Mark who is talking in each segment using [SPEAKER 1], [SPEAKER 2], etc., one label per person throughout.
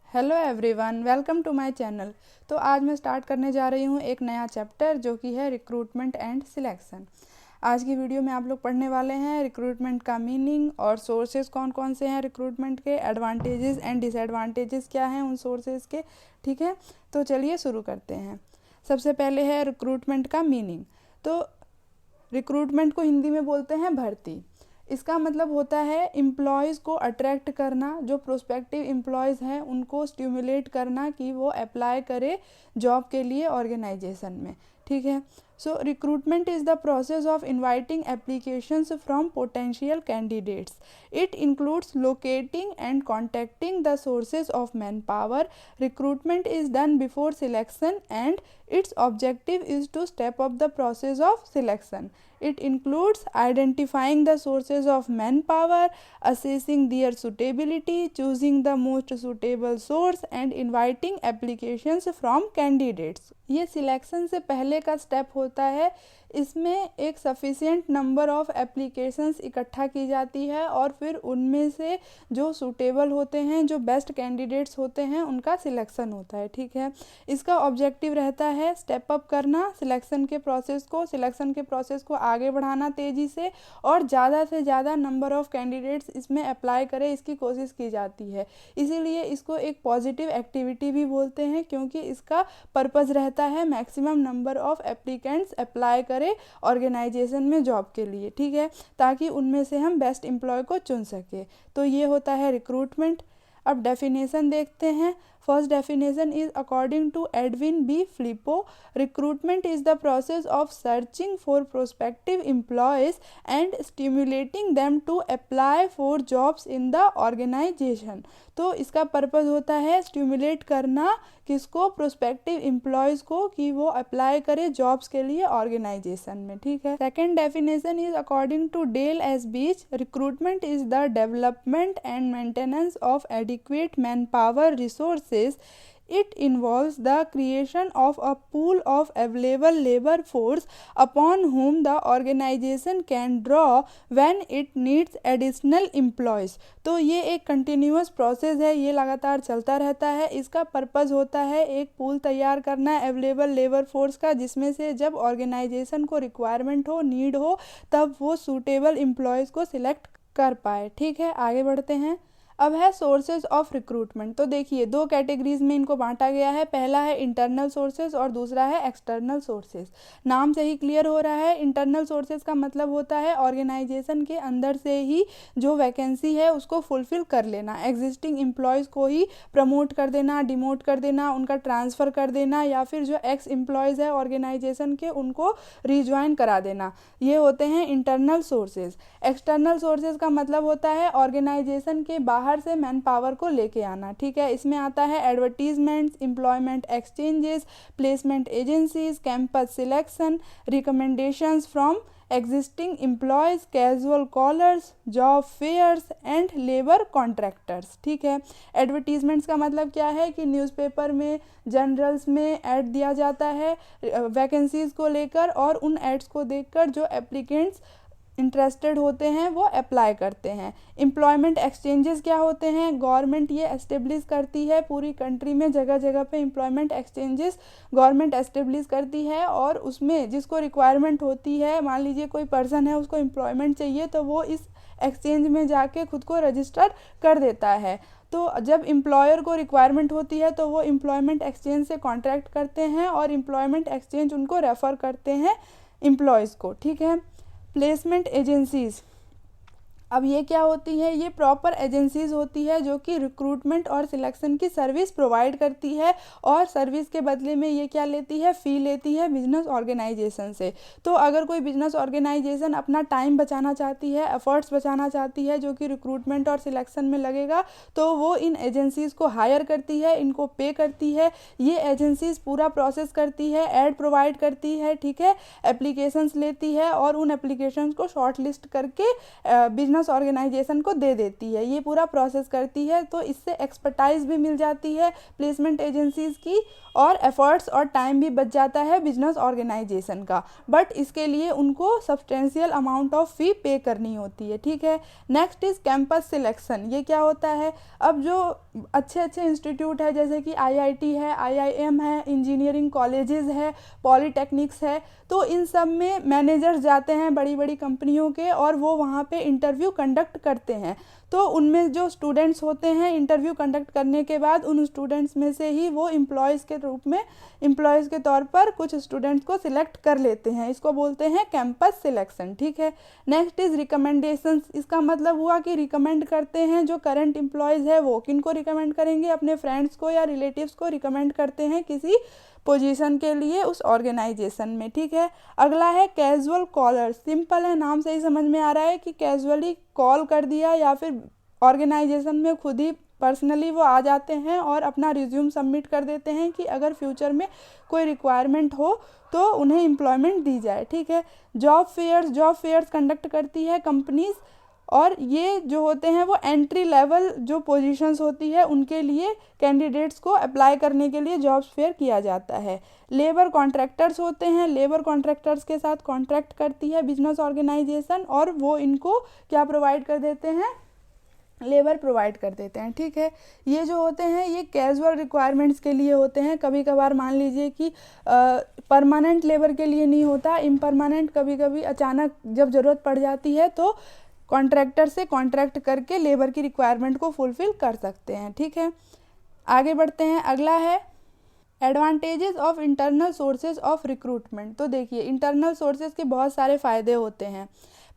[SPEAKER 1] Hello everyone, welcome to my channel. तो आज मैं स्टार्ट करने जा रही हूँ एक नया चैप्टर जो कि है रिक्रूटमेंट एंड सिलेक्शन। आज की वीडियो में आप लोग पढ़ने वाले हैं रिक्रूटमेंट का मीनिंग और सोर्सेज कौन कौन से हैं रिक्रूटमेंट के, एडवांटेजेस एंड डिसएडवांटेजेस क्या हैं उन सोर्सेज के। ठीक है, तो चलिए शुरू करते हैं। सबसे पहले है रिक्रूटमेंट का मीनिंग। तो रिक्रूटमेंट को हिंदी में बोलते हैं भर्ती। इसका मतलब होता है एम्प्लॉयज़ को अट्रैक्ट करना, जो प्रोस्पेक्टिव एम्प्लॉयज़ हैं उनको स्टिमुलेट करना कि वो अप्लाई करे जॉब के लिए ऑर्गेनाइजेशन में। ठीक है, so recruitment is the process of inviting applications from potential candidates. It includes locating and contacting the sources of man power. Recruitment is done before selection and its objective is to step up the process of selection. It includes identifying the sources of manpower, assessing their suitability, choosing the most suitable source and inviting applications from candidates. ये selection से पहले का step होता है। इसमें एक sufficient number of applications इकट्ठा की जाती है और फिर उनमें से जो सूटेबल होते हैं, जो बेस्ट कैंडिडेट्स होते हैं, उनका सिलेक्शन होता है। ठीक है, इसका ऑब्जेक्टिव रहता है स्टेप अप करना सिलेक्शन के प्रोसेस को आगे बढ़ाना तेज़ी से, और ज़्यादा से ज़्यादा नंबर ऑफ़ कैंडिडेट्स इसमें अप्लाई करें, इसकी कोशिश की जाती है। इसीलिए इसको एक पॉजिटिव एक्टिविटी भी बोलते हैं, क्योंकि इसका पर्पज़ रहता है maximum number of applicants apply करें ऑर्गेनाइजेशन में जॉब के लिए। ठीक है, ताकि उनमें से हम बेस्ट एम्प्लॉय को चुन सके। तो ये होता है रिक्रूटमेंट। अब डेफिनेशन देखते हैं। First definition is according to Edwin B Flippo, recruitment is the process of searching for prospective employees and stimulating them to apply for jobs in the organisation. तो इसका पर्पज़ होता है स्टिमुलेट करना, किसको? Prospective employees को, कि वो apply करे जॉब्स के लिए ऑर्गेनाइजेशन में। ठीक है, second definition is according to Dale S Beach, recruitment is the development and maintenance of adequate manpower resources. It involves the creation of a pool of available labor force upon whom the organization can draw when it needs additional employees. तो ये एक continuous process है, ये लगातार चलता रहता है। इसका पर्पज़ होता है एक पूल तैयार करना अवेलेबल लेबर फोर्स का, जिसमें से जब ऑर्गेनाइजेशन को रिक्वायरमेंट हो, नीड हो, तब वो सूटेबल एम्प्लॉयज़ को सिलेक्ट कर पाए। ठीक है, आगे बढ़ते हैं। अब है सोर्सेज ऑफ रिक्रूटमेंट। तो देखिए, दो कैटेगरीज में इनको बांटा गया है। पहला है इंटरनल सोर्सेज और दूसरा है एक्सटर्नल सोर्सेज। नाम से ही क्लियर हो रहा है, इंटरनल सोर्सेज का मतलब होता है ऑर्गेनाइजेशन के अंदर से ही जो वैकेंसी है उसको फुलफिल कर लेना, एग्जिस्टिंग एम्प्लॉयज़ को ही प्रमोट कर देना, डिमोट कर देना, उनका ट्रांसफ़र कर देना, या फिर जो एक्स एम्प्लॉयज़ है ऑर्गेनाइजेशन के उनको रिज्वाइन करा देना। ये होते हैं इंटरनल सोर्सेज। एक्सटर्नल सोर्सेज का मतलब होता है ऑर्गेनाइजेशन के बाहर से मैन पावर को लेके आना। ठीक है, इसमें आता है advertisements, employment exchanges, placement agencies, campus selection, recommendations from existing employees, casual callers, job fairs and labour contractors. ठीक है, एडवर्टीजमेंट्स का मतलब क्या है कि न्यूज़पेपर में, जर्नल्स में ऐड दिया जाता है वैकेंसीज़ को लेकर, और उन एड्स को देखकर जो एप्लीकेंट्स इंटरेस्टेड होते हैं वो अप्लाई करते हैं। एम्प्लॉयमेंट एक्सचेंजेस क्या होते हैं? गवर्नमेंट ये एस्टेब्लिश करती है पूरी कंट्री में, जगह जगह पे एम्प्लॉयमेंट एक्सचेंजेस गवर्नमेंट एस्टेब्लिश करती है, और उसमें जिसको रिक्वायरमेंट होती है, मान लीजिए कोई पर्सन है, उसको एम्प्लॉयमेंट चाहिए, तो वो इस एक्सचेंज में जाके खुद को रजिस्टर कर देता है। तो जब एम्प्लॉयर को रिक्वायरमेंट होती है तो वो एम्प्लॉयमेंट एक्सचेंज से कॉन्ट्रैक्ट करते हैं, और एम्प्लॉयमेंट एक्सचेंज उनको रेफ़र करते हैं एम्प्लॉयज़ को। ठीक है, प्लेसमेंट एजेंसीज़, अब ये क्या होती है? ये प्रॉपर एजेंसीज़ होती है जो कि रिक्रूटमेंट और सिलेक्शन की सर्विस प्रोवाइड करती है, और सर्विस के बदले में ये क्या लेती है? फ़ी लेती है बिजनेस ऑर्गेनाइजेशन से। तो अगर कोई बिजनेस ऑर्गेनाइजेशन अपना टाइम बचाना चाहती है, एफर्ट्स बचाना चाहती है जो कि रिक्रूटमेंट और सिलेक्शन में लगेगा, तो वो इन एजेंसीज़ को हायर करती है, इनको पे करती है। ये एजेंसीज़ पूरा प्रोसेस करती है, एड प्रोवाइड करती है, ठीक है, एप्लीकेशंस लेती है, और उन एप्लीकेशंस को शॉर्ट लिस्ट करके बिजनेस बिजनेस ऑर्गेनाइजेशन को दे देती है, ये पूरा प्रोसेस करती है। तो इससे एक्सपर्टाइज भी मिल जाती है प्लेसमेंट एजेंसीज़ की, और एफर्ट्स और टाइम भी बच जाता है बिजनेस ऑर्गेनाइजेशन का। बट इसके लिए उनको सब्सटेंशियल अमाउंट ऑफ फ़ी पे करनी होती है, ठीक है। Next is campus selection. ये क्या होता है, अब जो अच्छे अच्छे इंस्टीट्यूट है जैसे कि आईआईटी है, आईआईएम है, इंजीनियरिंग कॉलेजेस है, पॉलीटेक्निक्स है, तो इन सब में मैनेजर्स जाते हैं बड़ी बड़ी कंपनियों के, और वो वहाँ पे इंटरव्यू कंडक्ट करते हैं। तो उनमें जो स्टूडेंट्स होते हैं, इंटरव्यू कंडक्ट करने के बाद उन स्टूडेंट्स में से ही वो एम्प्लॉयज़ के रूप में, एम्प्लॉयज़ के तौर पर कुछ स्टूडेंट्स को सिलेक्ट कर लेते हैं। इसको बोलते हैं कैंपस सिलेक्शन, ठीक है। Next is recommendations. इसका मतलब हुआ कि रिकमेंड करते हैं, जो करंट एम्प्लॉयज़ है वो किन को रिकमेंड करेंगे, अपने फ्रेंड्स को या रिलेटिव्स को रिकमेंड करते हैं किसी पोजीशन के लिए उस ऑर्गेनाइजेशन में, ठीक है। अगला है कैजुअल कॉलर। सिंपल है, नाम से ही समझ में आ रहा है कि कैजुअली कॉल कर दिया, या फिर ऑर्गेनाइजेशन में खुद ही पर्सनली वो आ जाते हैं और अपना रिज्यूम सबमिट कर देते हैं कि अगर फ्यूचर में कोई रिक्वायरमेंट हो तो उन्हें एम्प्लॉयमेंट दी जाए, ठीक है। जॉब फेयर्स कंडक्ट करती है कंपनीज, और ये जो होते हैं वो एंट्री लेवल जो पोजीशंस होती है उनके लिए कैंडिडेट्स को अप्लाई करने के लिए जॉब्स फेयर किया जाता है। लेबर कॉन्ट्रैक्टर्स होते हैं, लेबर कॉन्ट्रैक्टर्स के साथ कॉन्ट्रैक्ट करती है बिजनेस ऑर्गेनाइजेशन, और वो इनको क्या प्रोवाइड कर देते हैं, लेबर प्रोवाइड कर देते हैं, ठीक है। ये जो होते हैं ये कैजुअल रिक्वायरमेंट्स के लिए होते हैं। कभी कभार मान लीजिए कि परमानेंट लेबर के लिए नहीं होता, इम्परमानेंट, कभी कभी अचानक जब ज़रूरत पड़ जाती है तो कॉन्ट्रैक्टर से कॉन्ट्रैक्ट करके लेबर की रिक्वायरमेंट को फुलफ़िल कर सकते हैं, ठीक है। आगे बढ़ते हैं। अगला है advantages of internal sources of recruitment. तो देखिए, इंटरनल सोर्सेज के बहुत सारे फ़ायदे होते हैं।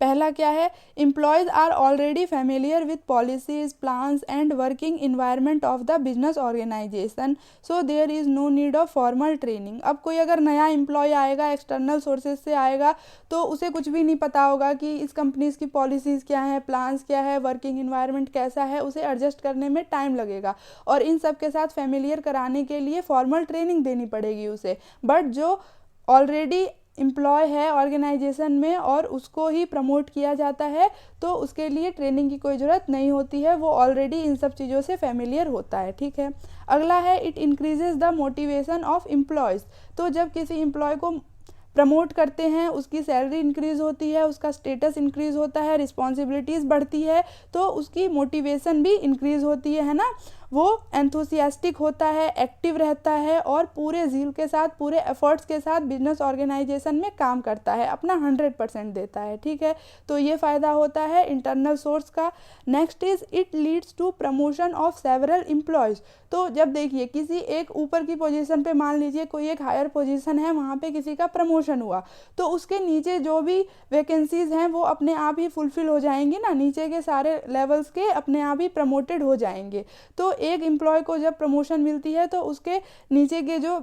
[SPEAKER 1] पहला क्या है, employees are already familiar with policies, plans and working environment of the business organisation, so there is no need of formal training. अब कोई अगर नया एम्प्लॉय आएगा, एक्सटर्नल सोर्सेज से आएगा, तो उसे कुछ भी नहीं पता होगा कि इस कंपनीज़ की पॉलिसीज़ क्या हैं, प्लान्स क्या है, वर्किंग इन्वायरमेंट कैसा है, उसे एडजस्ट करने में टाइम लगेगा, और इन सब के साथ फेमिलियर कराने के लिए फॉर्मल ट्रेनिंग देनी पड़ेगी उसे। बट जो ऑलरेडी एम्प्लॉय है ऑर्गेनाइजेशन में और उसको ही प्रमोट किया जाता है, तो उसके लिए ट्रेनिंग की कोई ज़रूरत नहीं होती है, वो ऑलरेडी इन सब चीज़ों से फेमिलियर होता है, ठीक है। अगला है it increases the motivation of employees. तो जब किसी एम्प्लॉय को प्रमोट करते हैं, उसकी सैलरी इंक्रीज़ होती है, उसका स्टेटस इंक्रीज़ होता है, रिस्पॉन्सिबिलिटीज़ बढ़ती है, तो उसकी मोटिवेशन भी इंक्रीज़ होती है ना। वो एंथुसियास्टिक होता है, एक्टिव रहता है, और पूरे ज़ील के साथ, पूरे एफर्ट्स के साथ बिजनेस ऑर्गेनाइजेशन में काम करता है, अपना 100% देता है, ठीक है। तो ये फ़ायदा होता है इंटरनल सोर्स का। Next is it leads to promotion of several employees. तो जब देखिए किसी एक ऊपर की पोजीशन पे, मान लीजिए कोई एक हायर पोजीशन है, वहाँ पे किसी का प्रमोशन हुआ, तो उसके नीचे जो भी वैकेंसीज़ हैं वो अपने आप ही फुलफ़िल हो जाएंगी ना, नीचे के सारे लेवल्स के अपने आप ही प्रमोटेड हो जाएंगे। तो एक एम्प्लॉय को जब प्रमोशन मिलती है तो उसके नीचे के जो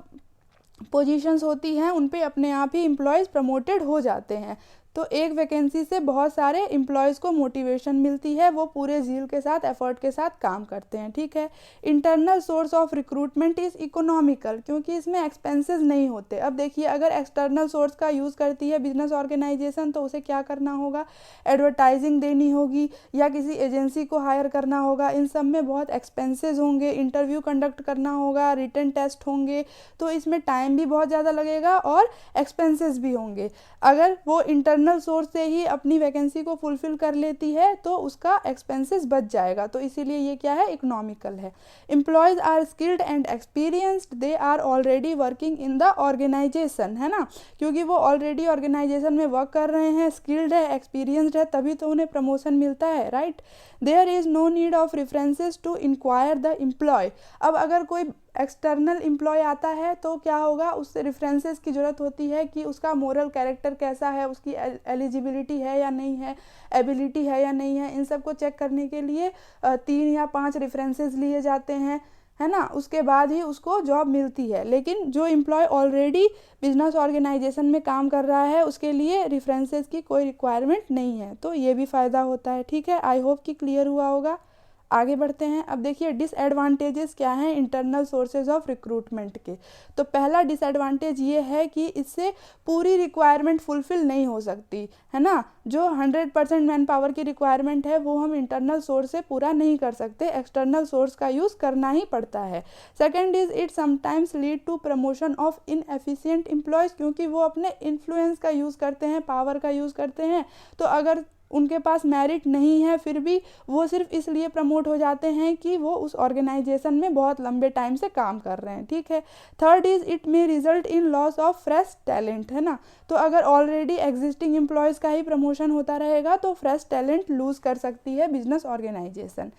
[SPEAKER 1] पोजीशंस होती हैं उन पे अपने आप ही एम्प्लॉयज़ प्रमोटेड हो जाते हैं। तो एक वैकेंसी से बहुत सारे एम्प्लॉयज़ को मोटिवेशन मिलती है, वो पूरे ज़ील के साथ, एफर्ट के साथ काम करते हैं, ठीक है। Internal source of recruitment is economical, क्योंकि इसमें एक्सपेंसेस नहीं होते। अब देखिए, अगर एक्सटर्नल सोर्स का यूज़ करती है बिजनेस ऑर्गेनाइजेशन, तो उसे क्या करना होगा, एडवर्टाइजिंग देनी होगी या किसी एजेंसी को हायर करना होगा, इन सब में बहुत एक्सपेंसेस होंगे, इंटरव्यू कंडक्ट करना होगा, रिटन टेस्ट होंगे, तो इसमें टाइम भी बहुत ज़्यादा लगेगा और एक्सपेंसेस भी होंगे। अगर वो इंटरनल सोर्स से ही अपनी वैकेंसी को फुलफिल कर लेती है तो उसका एक्सपेंसेस बच जाएगा, तो इसीलिए ये क्या है, इकोनॉमिकल है। Employees are skilled and experienced, they are already working in the organisation, है ना, क्योंकि वो ऑलरेडी ऑर्गेनाइजेशन में वर्क कर रहे हैं, स्किल्ड है, एक्सपीरियंस्ड है, तभी तो उन्हें प्रमोशन मिलता है, right. There is no need of references to enquire the employee. अब अगर कोई एक्सटर्नल एम्प्लॉय आता है तो क्या होगा, उससे रेफरेंसेस की ज़रूरत होती है कि उसका मोरल कैरेक्टर कैसा है, उसकी एलिजिबिलिटी है या नहीं है, एबिलिटी है या नहीं है, इन सब को चेक करने के लिए 3 या 5 रेफरेंसेस लिए जाते हैं, है ना, उसके बाद ही उसको जॉब मिलती है। लेकिन जो एम्प्लॉय ऑलरेडी बिजनेस ऑर्गेनाइजेशन में काम कर रहा है उसके लिए रेफरेंसेस की कोई रिक्वायरमेंट नहीं है, तो ये भी फ़ायदा होता है, ठीक है। आई होप कि क्लियर हुआ होगा। आगे बढ़ते हैं। अब देखिए डिसएडवांटेजेस क्या हैं इंटरनल सोर्सेज ऑफ रिक्रूटमेंट के। तो पहला डिसएडवांटेज ये है कि इससे पूरी रिक्वायरमेंट फुलफिल नहीं हो सकती है ना। जो 100% मैन पावर की रिक्वायरमेंट है वो हम इंटरनल सोर्स से पूरा नहीं कर सकते, एक्सटर्नल सोर्स का यूज़ करना ही पड़ता है। Second is it sometimes lead to promotion of inefficient employees, क्योंकि वो अपने इन्फ्लुएंस का यूज़ करते हैं, पावर का यूज़ करते हैं। तो अगर उनके पास मेरिट नहीं है फिर भी वो सिर्फ इसलिए प्रमोट हो जाते हैं कि वो उस ऑर्गेनाइजेशन में बहुत लंबे टाइम से काम कर रहे हैं, ठीक है। Third is it may result in loss of fresh talent, है ना। तो अगर ऑलरेडी एग्जिस्टिंग एम्प्लॉयज़ का ही प्रमोशन होता रहेगा तो फ्रेश टैलेंट लूज कर सकती है business organisation.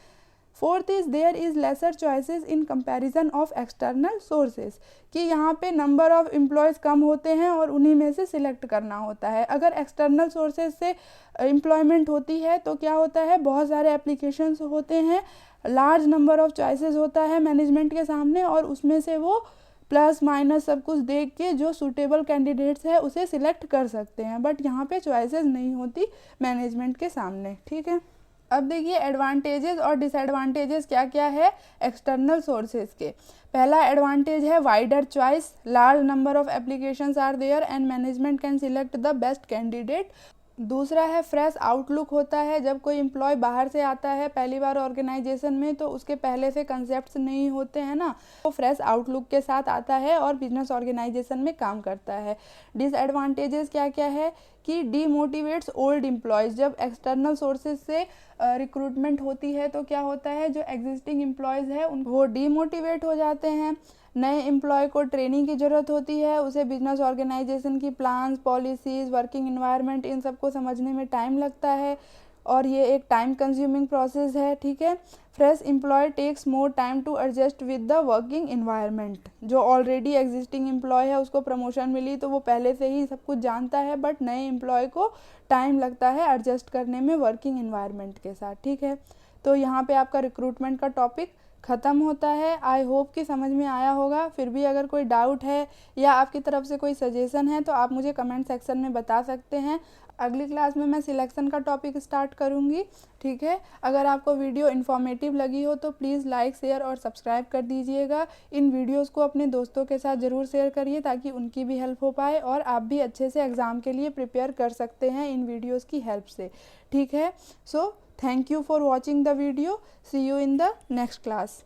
[SPEAKER 1] Fourth is there is lesser choices in comparison of external sources, कि यहाँ पे नंबर ऑफ एम्प्लॉयज़ कम होते हैं और उन्हीं में से सिलेक्ट करना होता है। अगर एक्सटर्नल सोर्सेज से एम्प्लॉयमेंट होती है तो क्या होता है, बहुत सारे एप्लीकेशंस होते हैं, लार्ज नंबर ऑफ चॉइसेस होता है मैनेजमेंट के सामने और उसमें से वो प्लस माइनस सब कुछ देख के जो सूटेबल कैंडिडेट्स है उसे सिलेक्ट कर सकते हैं। बट यहाँ पे चॉइसेस नहीं होती मैनेजमेंट के सामने, ठीक है। अब देखिए एडवांटेजेस और डिसएडवांटेजेस क्या क्या है एक्सटर्नल सोर्सेज के। पहला एडवांटेज है wider choice, large number of applications are there and management can select the best candidate. दूसरा है फ्रेश आउटलुक होता है, जब कोई एम्प्लॉय बाहर से आता है पहली बार ऑर्गेनाइजेशन में तो उसके पहले से कंसेप्ट्स नहीं होते हैं ना, वो फ्रेश आउटलुक के साथ आता है और बिजनेस ऑर्गेनाइजेशन में काम करता है। डिसएडवांटेजेस क्या क्या है कि डीमोटिवेट्स ओल्ड एम्प्लॉयज़, जब एक्सटर्नल सोर्सेज से रिक्रूटमेंट होती है तो क्या होता है जो एग्जिस्टिंग एम्प्लॉयज़ है वो डीमोटिवेट हो जाते हैं। नए एम्प्लॉय को ट्रेनिंग की ज़रूरत होती है, उसे बिजनेस ऑर्गेनाइजेशन की plans, policies, working environment in सबको समझने में टाइम लगता है और ये एक टाइम कंज्यूमिंग प्रोसेस है, ठीक है। Fresh employee takes more time to adjust with the working environment. जो ऑलरेडी एग्जिस्टिंग एम्प्लॉय है उसको प्रमोशन मिली तो वो पहले से ही सब कुछ जानता है, बट नए एम्प्लॉय को टाइम लगता है एडजस्ट करने में वर्किंग एनवायरनमेंट के साथ, ठीक है। तो यहाँ पे आपका रिक्रूटमेंट का टॉपिक ख़त्म होता है। आई होप कि समझ में आया होगा। फिर भी अगर कोई डाउट है या आपकी तरफ से कोई सजेशन है तो आप मुझे कमेंट सेक्शन में बता सकते हैं। अगली क्लास में मैं सिलेक्शन का टॉपिक स्टार्ट करूँगी, ठीक है। अगर आपको वीडियो इन्फॉर्मेटिव लगी हो तो प्लीज़ लाइक, शेयर और सब्सक्राइब कर दीजिएगा। इन वीडियोस को अपने दोस्तों के साथ ज़रूर शेयर करिए ताकि उनकी भी हेल्प हो पाए और आप भी अच्छे से एग्ज़ाम के लिए प्रिपेयर कर सकते हैं इन वीडियोज़ की हेल्प से, ठीक है। So thank you for watching the video. See you in the next class.